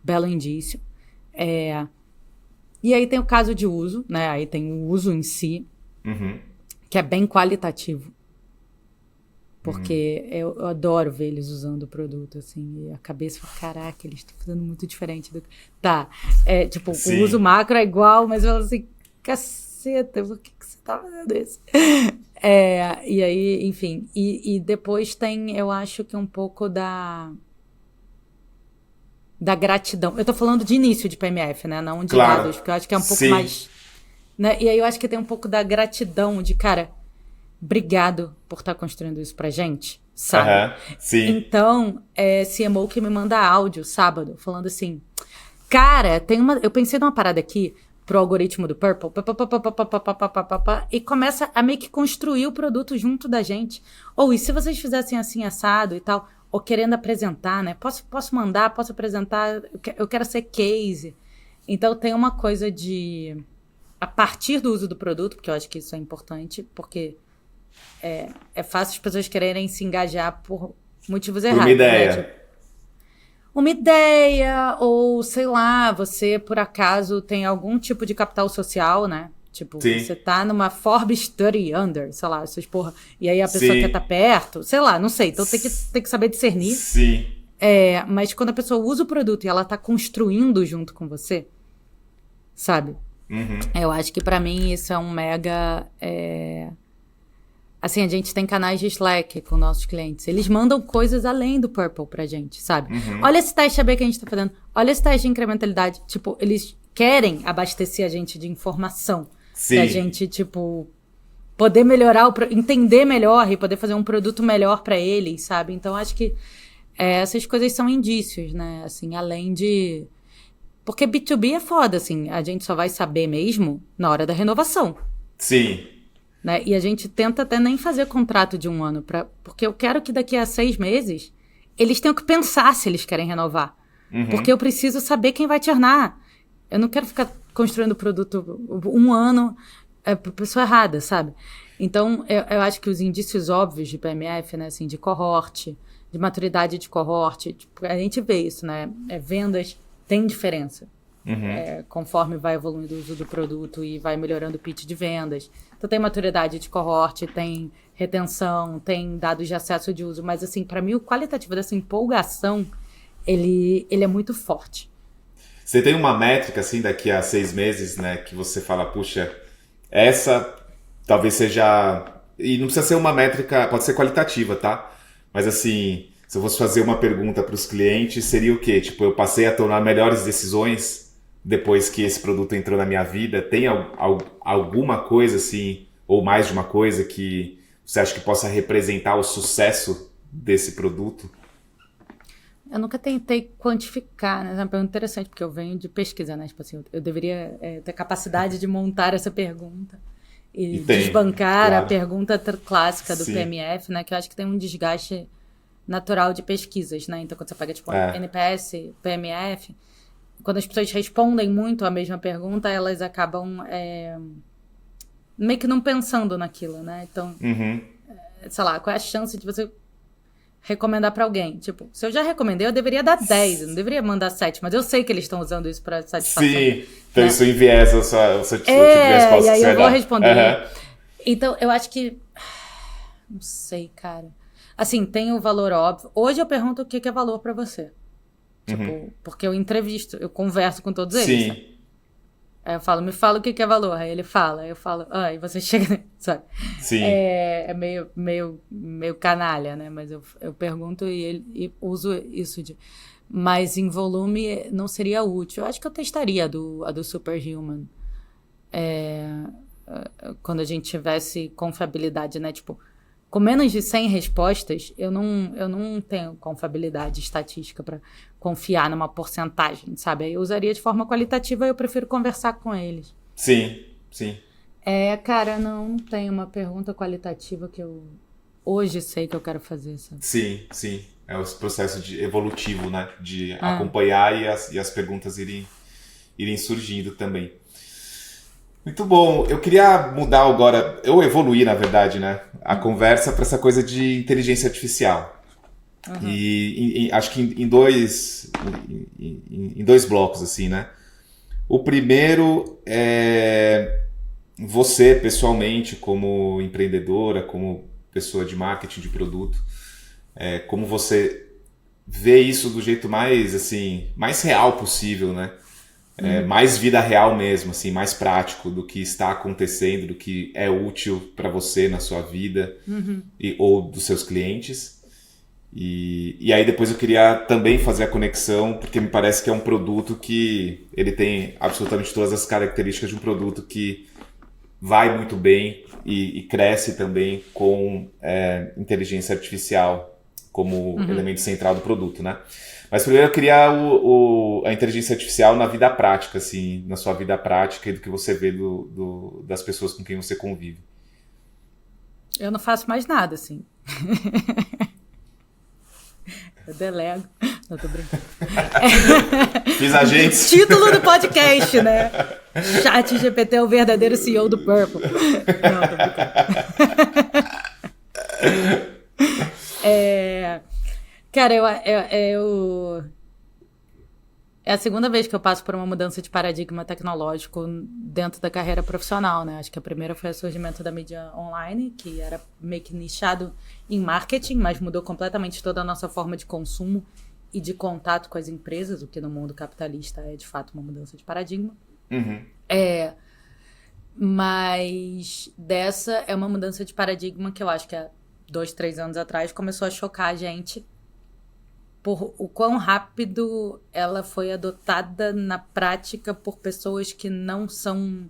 belo indício. E aí tem o caso de uso, né, aí tem o uso em si, que é bem qualitativo. Porque eu adoro ver eles usando o produto, assim, e a cabeça fala, caraca, eles estão fazendo muito diferente do... Tá, tipo, Sim. o uso macro é igual, mas eu falo assim, caceta, por que você tá fazendo isso? E aí, enfim, e depois tem, eu acho que um pouco da gratidão. Eu tô falando de início de PMF, né, não de dados, porque eu acho que é um pouco mais... Né? E aí eu acho que tem um pouco da gratidão de, cara, obrigado por estar construindo isso pra gente, sabe? Sim. Então, CMO que me manda áudio sábado, falando assim, cara, eu pensei numa parada aqui pro algoritmo do Purple, e começa a meio que construir o produto junto da gente. Ou, e se vocês fizessem assim, assado e tal, ou querendo apresentar, né? Posso mandar, posso apresentar, eu quero ser case. Então, tem uma coisa de... A partir do uso do produto, porque eu acho que isso é importante, porque é fácil as pessoas quererem se engajar por motivos errados. Uma ideia. Né? Tipo, uma ideia, ou sei lá, você por acaso tem algum tipo de capital social, né? Tipo, você tá numa Forbes 30 Under, sei lá, essas porra, e aí a pessoa quer estar perto, sei lá, não sei. Então tem que saber discernir. Sim. Mas quando a pessoa usa o produto e ela tá construindo junto com você, sabe? Eu acho que pra mim isso é um mega... Assim, a gente tem canais de Slack com nossos clientes. Eles mandam coisas além do Purple pra gente, sabe? Olha esse teste AB que a gente tá fazendo. Olha esse teste de incrementalidade. Tipo, eles querem abastecer a gente de informação. Sim. Pra gente, tipo, poder melhorar, entender melhor e poder fazer um produto melhor pra eles, sabe? Então, acho que essas coisas são indícios, né? Assim, além de... Porque B2B é foda, assim. A gente só vai saber mesmo na hora da renovação. Sim. Né? E a gente tenta até nem fazer contrato de 1 ano, porque eu quero que daqui a 6 meses eles tenham que pensar se eles querem renovar. Porque eu preciso saber quem vai churnar. Eu não quero ficar construindo produto 1 ano pra pessoa errada, sabe? Então, eu acho que os indícios óbvios de PMF, né, assim, de cohort, de maturidade de cohort, tipo, a gente vê isso, né? Vendas tem diferença. Conforme vai evoluindo o uso do produto e vai melhorando o pitch de vendas. Então tem maturidade de cohort, tem retenção, tem dados de acesso de uso, mas assim, para mim o qualitativo dessa empolgação, ele é muito forte. Você tem uma métrica assim daqui a 6 meses, né, que você fala, puxa, essa talvez seja, e não precisa ser uma métrica, pode ser qualitativa, tá? Mas assim, se eu fosse fazer uma pergunta para os clientes, seria o quê? Tipo, eu passei a tomar melhores decisões depois que esse produto entrou na minha vida. Tem alguma coisa assim, ou mais de uma coisa que você acha que possa representar o sucesso desse produto? Eu nunca tentei quantificar, né? É uma pergunta interessante, porque eu venho de pesquisa, né? Tipo assim, eu deveria ter capacidade de montar essa pergunta e desbancar a pergunta clássica do PMF, né? Que eu acho que tem um desgaste natural de pesquisas, né? Então, quando você pega, tipo, NPS, PMF, quando as pessoas respondem muito a mesma pergunta, elas acabam meio que não pensando naquilo, né? Então, sei lá, qual é a chance de você recomendar pra alguém? Tipo, se eu já recomendei, eu deveria dar 10, eu não deveria mandar 7, mas eu sei que eles estão usando isso pra satisfação. Sim, então isso enviesa o seu tipo de resposta. E aí eu vou responder. Então, eu acho que... Não sei, cara. Assim, tem o valor óbvio. Hoje eu pergunto o que é valor pra você. Tipo, porque eu entrevisto, eu converso com todos eles. Sim. Sabe? Aí eu falo, me fala o que é valor. Aí ele fala, aí eu falo, e você chega, sabe? Sim. É meio canalha, né? Mas eu pergunto e uso isso de... Mas em volume não seria útil. Eu acho que eu testaria a do Superhuman. Quando a gente tivesse confiabilidade, né? Tipo, com menos de 100 respostas, eu não tenho confiabilidade estatística para confiar numa porcentagem, sabe? Aí eu usaria de forma qualitativa e eu prefiro conversar com eles. Sim. Cara, não tem uma pergunta qualitativa que eu hoje sei que eu quero fazer, sabe? Sim. É o processo evolutivo, né? De acompanhar e as perguntas irem surgindo também. Muito bom. Eu queria mudar agora, eu evoluir, na verdade, né? A conversa para essa coisa de inteligência artificial. E acho que em dois blocos, assim, né? O primeiro é você, pessoalmente, como empreendedora, como pessoa de marketing de produto, como você vê isso do jeito mais, assim, mais real possível, né? Mais vida real mesmo, assim, mais prático do que está acontecendo, do que é útil para você na sua vida ou dos seus clientes. E aí depois eu queria também fazer a conexão, porque me parece que é um produto que ele tem absolutamente todas as características de um produto que vai muito bem e cresce também com inteligência artificial como elemento central do produto, né? Mas primeiro eu queria a inteligência artificial na vida prática, assim, na sua vida prática e do que você vê das pessoas com quem você convive. Eu não faço mais nada, assim. Eu delego. Não, tô brincando. Fiz agentes. Título do podcast, né? ChatGPT é o verdadeiro CEO do Purple. Não, tô brincando. Cara, é a segunda vez que eu passo por uma mudança de paradigma tecnológico dentro da carreira profissional, né? Acho que a primeira foi o surgimento da mídia online, que era meio que nichado em marketing, mas mudou completamente toda a nossa forma de consumo e de contato com as empresas, o que no mundo capitalista é, de fato, uma mudança de paradigma. Mas dessa é uma mudança de paradigma que eu acho que há 2, 3 anos atrás começou a chocar a gente por o quão rápido ela foi adotada na prática por pessoas que não são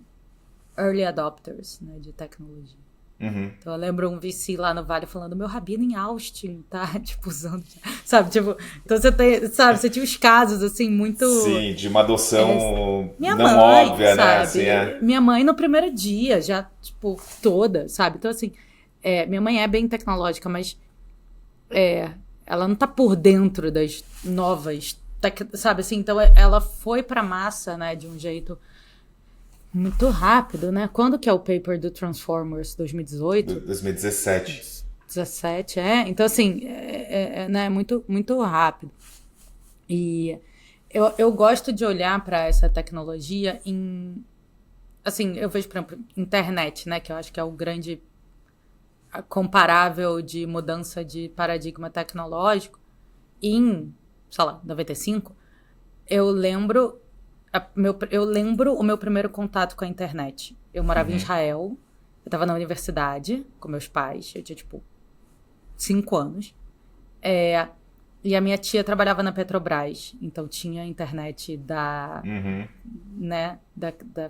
early adopters, né, de tecnologia. Então eu lembro um VC lá no Vale falando, meu rabino em Austin, tá? Tipo, usando... Sabe, tipo... Então você tem... Sabe, você tinha os casos, assim, muito... Sim, de uma adoção minha não mãe, óbvia, sabe? né? Assim, Minha mãe no primeiro dia, já, tipo, toda, sabe? Então, assim, minha mãe é bem tecnológica, mas... ela não tá por dentro das novas... sabe, assim? Então ela foi pra massa, né? De um jeito... muito rápido, né? Quando que é o paper do Transformers? 2018? 2017. 17, Então, assim, né? Muito, muito rápido. E Eu gosto de olhar para essa tecnologia em... Assim, eu vejo, por exemplo, internet, né? Que eu acho que é o grande comparável de mudança de paradigma tecnológico. Em, sei lá, 95, eu lembro o meu primeiro contato com a internet. Eu morava em Israel, eu estava na universidade com meus pais, eu tinha, tipo, 5 anos. E a minha tia trabalhava na Petrobras, então tinha internet da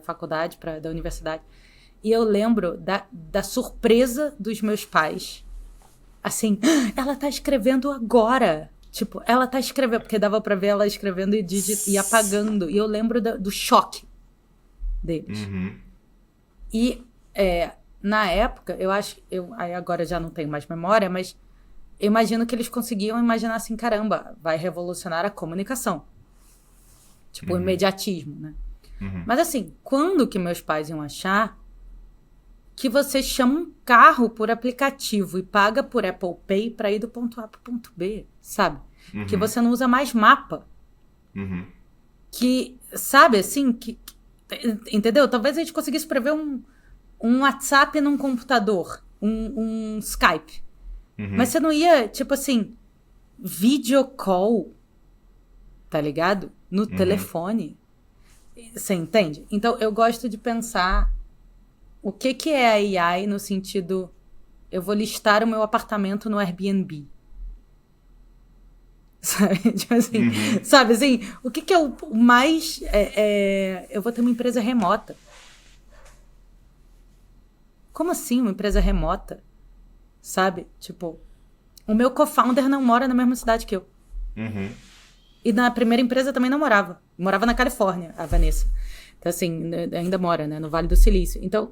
faculdade, da universidade. E eu lembro da surpresa dos meus pais. Assim, ela tá escrevendo agora. Tipo, ela tá escrevendo, porque dava pra ver ela escrevendo e apagando. E eu lembro do choque deles. E na época, eu acho, aí agora já não tenho mais memória, mas eu imagino que eles conseguiam imaginar assim, caramba, vai revolucionar a comunicação. Tipo, o imediatismo, né? Mas assim, quando que meus pais iam achar que você chama um carro por aplicativo e paga por Apple Pay para ir do ponto A pro ponto B, sabe? Que você não usa mais mapa. Que, sabe, assim, entendeu? Talvez a gente conseguisse prever um WhatsApp num computador, um Skype. Mas você não ia, tipo assim, video call, tá ligado? No telefone. Você entende? Então, eu gosto de pensar o que é a AI no sentido, eu vou listar o meu apartamento no Airbnb. Sabe? Tipo assim, sabe assim, o que é o mais... eu vou ter uma empresa remota. Como assim uma empresa remota? Sabe? Tipo, o meu co-founder não mora na mesma cidade que eu. E na primeira empresa também não morava. Morava na Califórnia, a Vanessa. Então, assim, ainda mora, né? No Vale do Silício. Então,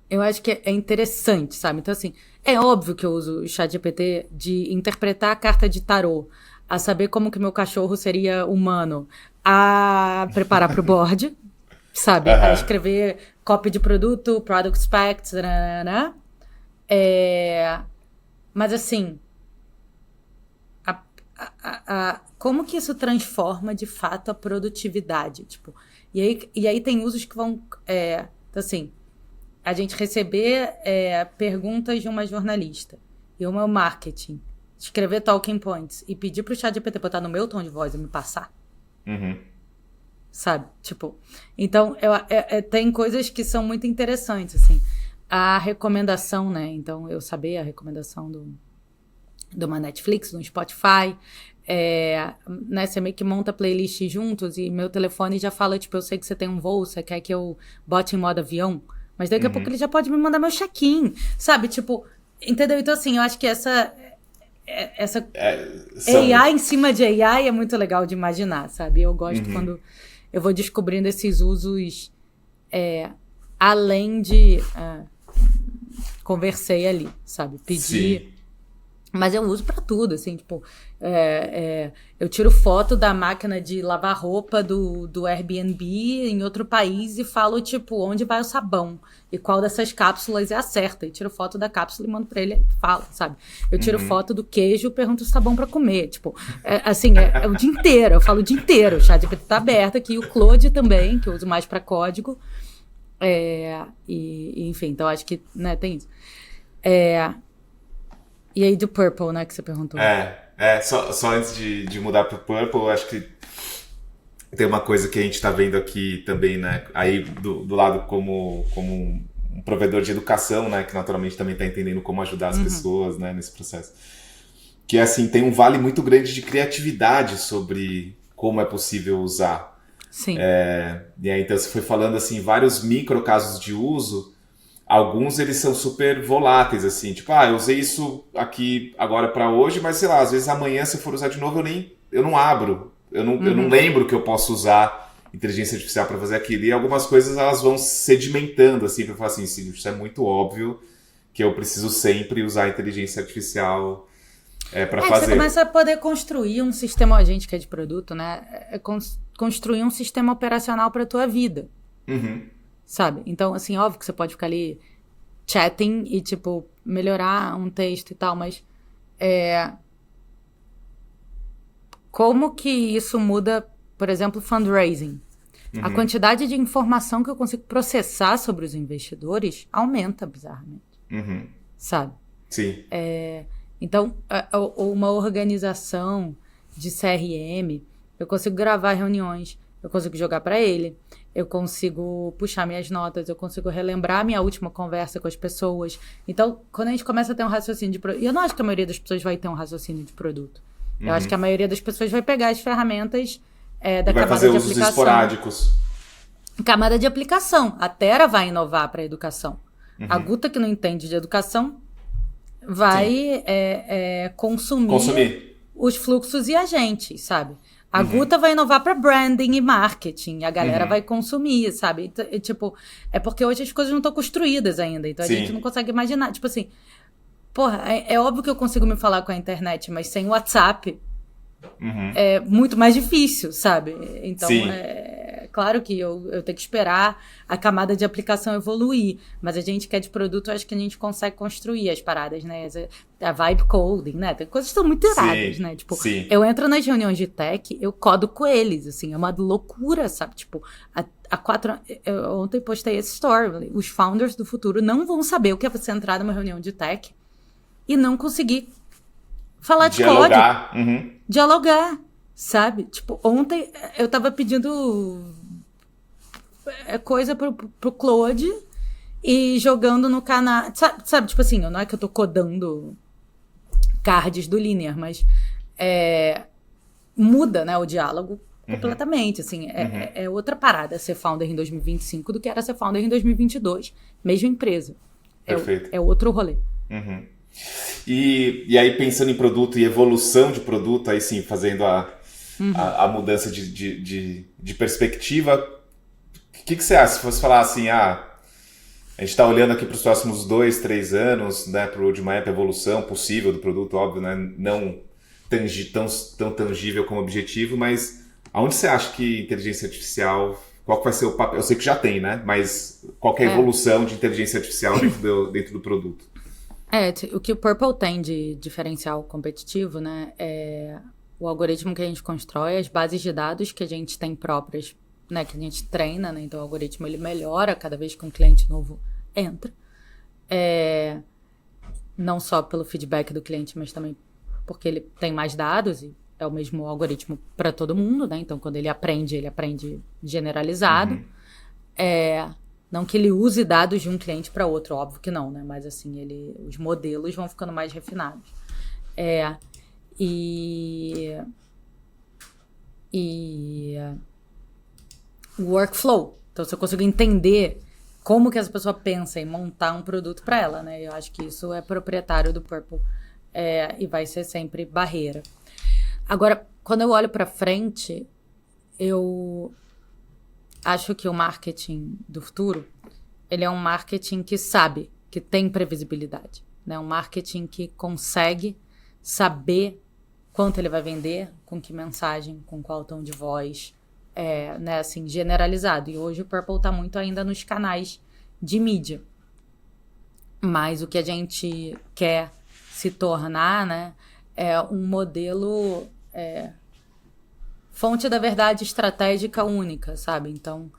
eu acho que é interessante, sabe? Então, assim, é óbvio que eu uso o ChatGPT de interpretar a carta de tarô, a saber como que meu cachorro seria humano, a preparar pro board, sabe? A escrever copy de produto, product specs, né? Mas, assim, como que isso transforma, de fato, a produtividade? Tipo, e aí tem usos que vão... então, assim, a gente receber perguntas de uma jornalista e o meu marketing, escrever talking points e pedir pro ChatGPT botar no meu tom de voz e me passar. Sabe? Tipo, então, tem coisas que são muito interessantes, assim. A recomendação, né? Então, eu saber a recomendação de uma Netflix, de um Spotify, né, você meio que monta playlist juntos e meu telefone já fala, tipo, eu sei que você tem um voo, você quer que eu bote em modo avião, mas daqui a pouco ele já pode me mandar meu check-in, sabe? Tipo, entendeu? Então, assim, eu acho que essa AI em cima de AI é muito legal de imaginar, sabe? Eu gosto quando eu vou descobrindo esses usos além de conversei ali, sabe? Pedir... Sim. Mas eu uso pra tudo, assim, tipo, eu tiro foto da máquina de lavar roupa do Airbnb em outro país e falo, tipo, onde vai o sabão e qual dessas cápsulas é a certa. E tiro foto da cápsula e mando pra ele e fala, sabe? Eu tiro foto do queijo e pergunto se tá bom pra comer. Tipo, assim, é o dia inteiro, eu falo o dia inteiro. O ChatGPT tá aberto aqui, o Claude também, que eu uso mais pra código. Enfim, então acho que, né, tem isso. E aí do Purple, né, que você perguntou. Só antes de mudar pro Purple, eu acho que tem uma coisa que a gente tá vendo aqui também, né, aí do lado como um provedor de educação, né, que naturalmente também tá entendendo como ajudar as pessoas, né, nesse processo. Que, assim, tem um vale muito grande de criatividade sobre como é possível usar. Sim. E aí, então, você foi falando, assim, vários micro casos de uso. Alguns eles são super voláteis, assim, tipo, eu usei isso aqui agora para hoje, mas sei lá, às vezes amanhã se eu for usar de novo eu não abro, eu não lembro que eu posso usar inteligência artificial para fazer aquilo, e algumas coisas elas vão sedimentando, assim, para falar assim, isso é muito óbvio que eu preciso sempre usar a inteligência artificial para fazer. Você começa a poder construir um sistema, a gente que é de produto, né, construir um sistema operacional para a tua vida. Sabe? Então, assim, óbvio que você pode ficar ali chatting e, tipo, melhorar um texto e tal, mas como que isso muda, por exemplo, fundraising. A quantidade de informação que eu consigo processar sobre os investidores aumenta bizarramente, sabe? Sim. Então, uma organização de CRM, eu consigo gravar reuniões, eu consigo jogar para ele, eu consigo puxar minhas notas, eu consigo relembrar minha última conversa com as pessoas. Então, quando a gente começa a ter um raciocínio de produto, eu não acho que a maioria das pessoas vai ter um raciocínio de produto. Eu acho que a maioria das pessoas vai pegar as ferramentas da vai camada fazer de usos aplicação. esporádicos. Camada de aplicação. A Terra vai inovar para a educação. A Guta, que não entende de educação, vai consumir os fluxos e agentes, sabe? A Guta vai inovar para branding e marketing. A galera vai consumir, sabe? Tipo, é porque hoje as coisas não estão construídas ainda. Então a gente não consegue imaginar. Tipo assim, porra, é óbvio que eu consigo me falar com a internet, mas sem WhatsApp é muito mais difícil, sabe? Então, claro que eu tenho que esperar a camada de aplicação evoluir, mas a gente que é de produto, eu acho que a gente consegue construir as paradas, né? A vibe coding, né? Tem coisas que são muito iradas, né? Tipo, eu entro nas reuniões de tech, eu codo com eles, assim, é uma loucura, sabe? Tipo, ontem postei esse story, os founders do futuro não vão saber o que é você entrar numa reunião de tech e não conseguir falar de dialogar. código. Dialogar, sabe? Tipo, ontem eu tava pedindo coisa pro Claude e jogando no canal. Sabe, tipo assim, não é que eu tô codando cards do Linear, mas muda, né, o diálogo completamente, assim. É outra parada ser founder em 2025 do que era ser founder em 2022. Mesma empresa. Perfeito. É outro rolê. E aí, pensando em produto e evolução de produto, aí sim, fazendo a mudança de perspectiva, o que você acha? Se fosse falar assim, a gente está olhando aqui para os próximos 2, 3 anos, né, para o roadmap, a evolução possível do produto, óbvio, né, não tão tangível como objetivo, mas aonde você acha que inteligência artificial, qual que vai ser o papel? Eu sei que já tem, né, mas qual que é a evolução de inteligência artificial dentro do produto? O que o Purple tem de diferencial competitivo, né, é o algoritmo que a gente constrói, as bases de dados que a gente tem próprias, né, que a gente treina, né, então o algoritmo ele melhora cada vez que um cliente novo entra, não só pelo feedback do cliente, mas também porque ele tem mais dados e é o mesmo algoritmo para todo mundo, né, então quando ele aprende generalizado. Não que ele use dados de um cliente para outro, óbvio que não, né? Mas assim, os modelos vão ficando mais refinados. E o workflow. Então, se eu consigo entender como que essa pessoa pensa em montar um produto para ela, né? Eu acho que isso é proprietário do Purple e vai ser sempre barreira. Agora, quando eu olho para frente, eu acho que o marketing do futuro, ele é um marketing que sabe, que tem previsibilidade, né? Um marketing que consegue saber quanto ele vai vender, com que mensagem, com qual tom de voz, né? Assim, generalizado. E hoje o Purple está muito ainda nos canais de mídia. Mas o que a gente quer se tornar, né? É um modelo... fonte da verdade estratégica única, sabe? Então,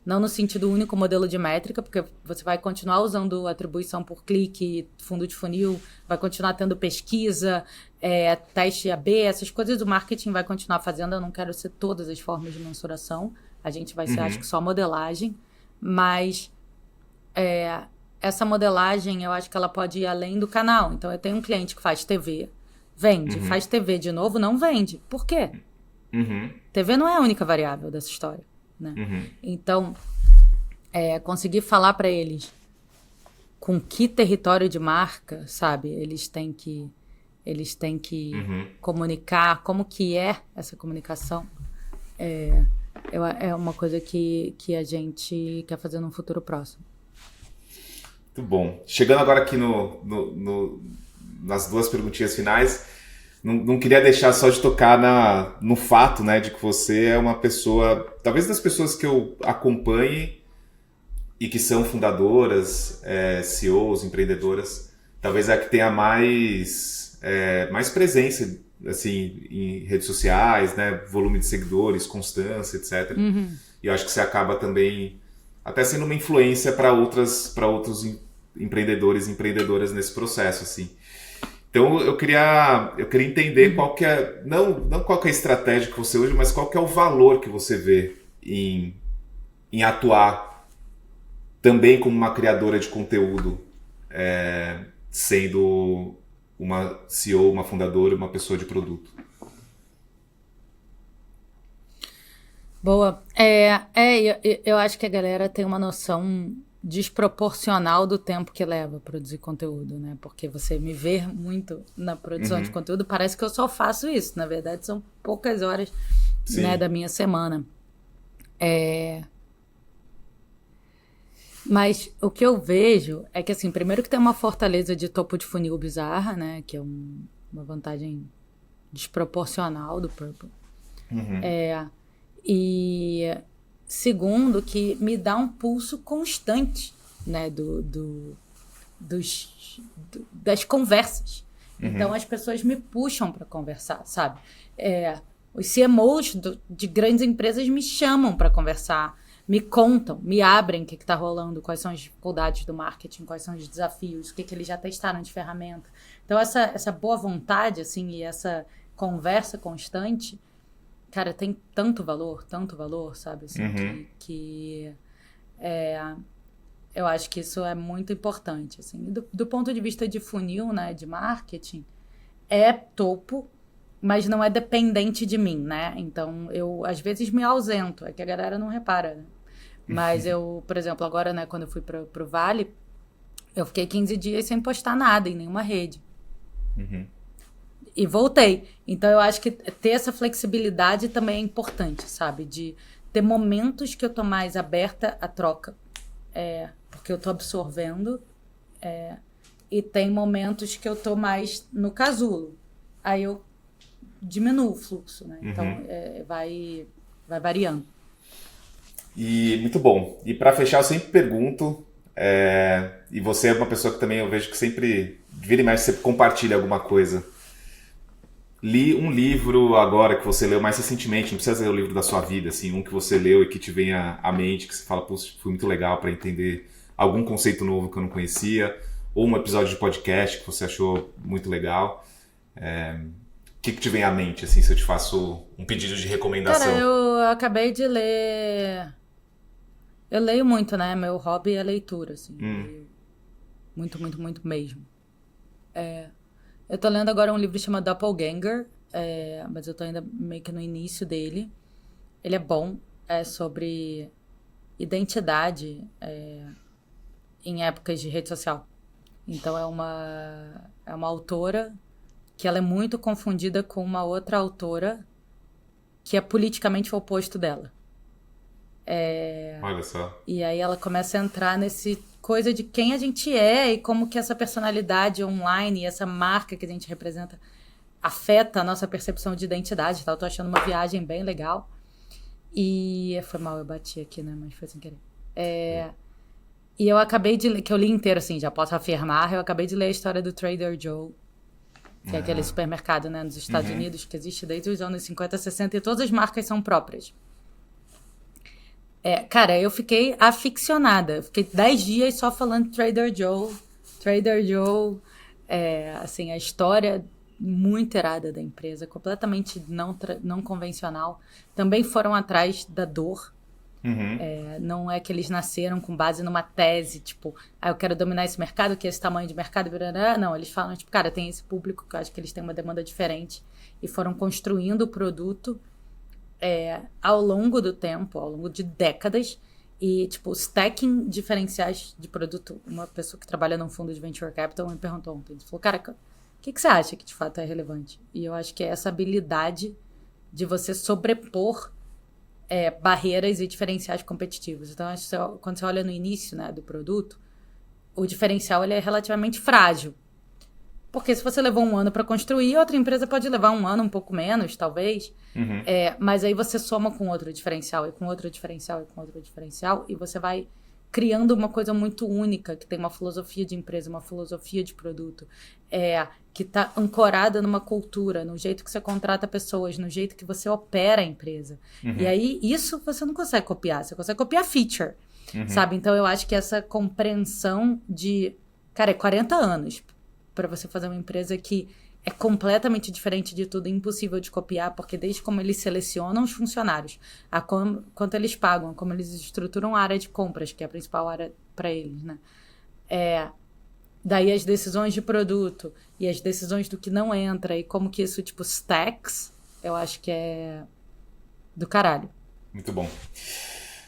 não no sentido único modelo de métrica, porque você vai continuar usando atribuição por clique, fundo de funil, vai continuar tendo pesquisa, teste AB, essas coisas do marketing vai continuar fazendo. Eu não quero ser todas as formas de mensuração, a gente vai ser, acho que só modelagem, mas essa modelagem, eu acho que ela pode ir além do canal. Então, eu tenho um cliente que faz TV, vende, faz TV de novo, não vende. Por quê? TV não é a única variável dessa história, né? Então, conseguir falar para eles com que território de marca, sabe? Eles têm que comunicar, como que é essa comunicação, é uma coisa que a gente quer fazer num futuro próximo. Muito bom. Chegando agora aqui nas duas perguntinhas finais, não queria deixar só de tocar no fato, né, de que você é uma pessoa, talvez das pessoas que eu acompanhe e que são fundadoras, CEOs, empreendedoras, talvez é a que tenha mais presença assim, em redes sociais, né? Volume de seguidores, constância, etc. E eu acho que você acaba também até sendo uma influência para outros empreendedores e empreendedoras nesse processo, assim. Então eu queria entender qual que é, não qual que é a estratégia que você usa, mas qual que é o valor que você vê em atuar também como uma criadora de conteúdo, sendo uma CEO, uma fundadora, uma pessoa de produto. Boa. Eu acho que a galera tem uma noção desproporcional do tempo que leva a produzir conteúdo, né? Porque você me vê muito na produção de conteúdo, parece que eu só faço isso. Na verdade, são poucas horas, né, da minha semana. Mas o que eu vejo é que, assim, primeiro que tem uma fortaleza de topo de funil bizarra, né? Que é uma vantagem desproporcional do Purple. E segundo, que me dá um pulso constante, né, das conversas. Então, as pessoas me puxam para conversar, sabe? Os CMOs de grandes empresas me chamam para conversar, me contam, me abrem o que está rolando, quais são as dificuldades do marketing, quais são os desafios, o que eles já testaram de ferramenta. Então, essa boa vontade, assim, e essa conversa constante, cara, tem tanto valor, sabe? Assim, eu acho que isso é muito importante. Assim. Do ponto de vista de funil, né, de marketing, é topo, mas não é dependente de mim, né? Então, eu, às vezes, me ausento. É que a galera não repara, né? Mas eu, por exemplo, agora, né, quando eu fui pro Vale, eu fiquei 15 dias sem postar nada em nenhuma rede. E voltei. Então, eu acho que ter essa flexibilidade também é importante, sabe? De ter momentos que eu tô mais aberta à troca, porque eu tô absorvendo, e tem momentos que eu tô mais no casulo. Aí eu diminuo o fluxo, né? Então, vai variando. E muito bom. E para fechar, eu sempre pergunto, e você é uma pessoa que também eu vejo que sempre, vira e mexe, você compartilha alguma coisa. Li um livro agora que você leu mais recentemente, não precisa ler o livro da sua vida, assim, um que você leu e que te vem à mente, que você fala, puxa, foi muito legal para entender algum conceito novo que eu não conhecia, ou um episódio de podcast que você achou muito legal. O que te vem à mente, assim, se eu te faço um pedido de recomendação? Cara, eu acabei de ler... Eu leio muito, né? Meu hobby é leitura, assim. Muito, muito, muito mesmo. Eu tô lendo agora um livro chamado Doppelganger, mas eu tô ainda meio que no início dele. Ele é bom, é sobre identidade em épocas de rede social. Então, é uma autora que ela é muito confundida com uma outra autora que é politicamente o oposto dela. Olha só. E aí ela começa a entrar nesse coisa de quem a gente é e como que essa personalidade online e essa marca que a gente representa afeta a nossa percepção de identidade. Tá? Eu tô achando uma viagem bem legal. E foi mal, eu bati aqui, né? Mas foi sem querer. E eu acabei de ler, que eu li inteiro, assim, já posso afirmar, eu acabei de ler a história do Trader Joe, que é aquele supermercado, né, nos Estados Unidos, que existe desde os anos 50, 60, e todas as marcas são próprias. Cara, eu fiquei aficionada. Fiquei 10 dias só falando Trader Joe. Assim, a história muito irada da empresa, completamente não convencional. Também foram atrás da dor. Não é que eles nasceram com base numa tese, tipo, eu quero dominar esse mercado, que é esse tamanho de mercado, não, eles falam, tipo, cara, tem esse público que eu acho que eles têm uma demanda diferente, e foram construindo o produto ao longo do tempo, ao longo de décadas, e, tipo, stacking diferenciais de produto. Uma pessoa que trabalha num fundo de venture capital me perguntou ontem, ele falou, cara, o que você acha que de fato é relevante? E eu acho que é essa habilidade de você sobrepor barreiras e diferenciais competitivos. Então, quando você olha no início, né, do produto, o diferencial ele é relativamente frágil. Porque se você levou 1 ano para construir, outra empresa pode levar 1 ano, um pouco menos, talvez. Mas aí você soma com outro diferencial, e com outro diferencial, e com outro diferencial, e você vai criando uma coisa muito única, que tem uma filosofia de empresa, uma filosofia de produto, que está ancorada numa cultura, no jeito que você contrata pessoas, no jeito que você opera a empresa. E aí, isso você não consegue copiar, você consegue copiar feature, sabe? Então, eu acho que essa compreensão de... Cara, é 40 anos para você fazer uma empresa que é completamente diferente de tudo, é impossível de copiar, porque desde como eles selecionam os funcionários, quanto eles pagam, como eles estruturam a área de compras, que é a principal área para eles, né? Daí as decisões de produto e as decisões do que não entra e como que isso, tipo, stacks, eu acho que é do caralho. Muito bom.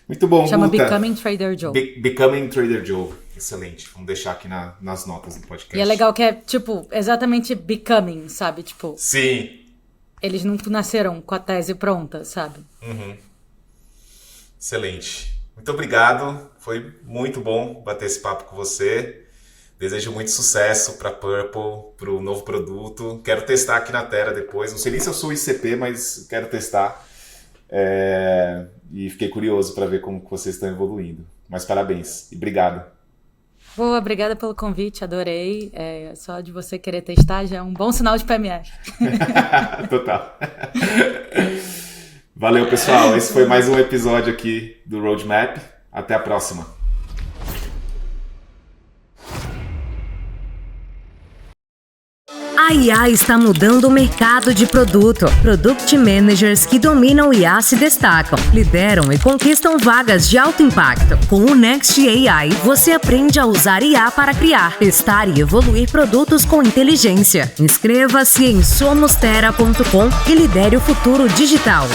Muito bom, Chama Guta. Becoming Trader Joe. Becoming Trader Joe. Excelente. Vamos deixar aqui nas notas do podcast. E é legal que é, tipo, exatamente becoming, sabe? Tipo... Sim. Eles não nasceram com a tese pronta, sabe? Excelente. Muito obrigado. Foi muito bom bater esse papo com você. Desejo muito sucesso para Purple, para o novo produto. Quero testar aqui na Terra depois. Não sei nem se eu sou ICP, mas quero testar. E fiquei curioso para ver como que vocês estão evoluindo. Mas parabéns e obrigado. Boa, obrigada pelo convite, adorei. Só de você querer testar já é um bom sinal de PMS. Total. Valeu, pessoal. Esse foi mais um episódio aqui do Roadmap. Até a próxima. A IA está mudando o mercado de produto. Product Managers que dominam IA se destacam, lideram e conquistam vagas de alto impacto. Com o Next AI, você aprende a usar IA para criar, testar e evoluir produtos com inteligência. Inscreva-se em somostera.com e lidere o futuro digital.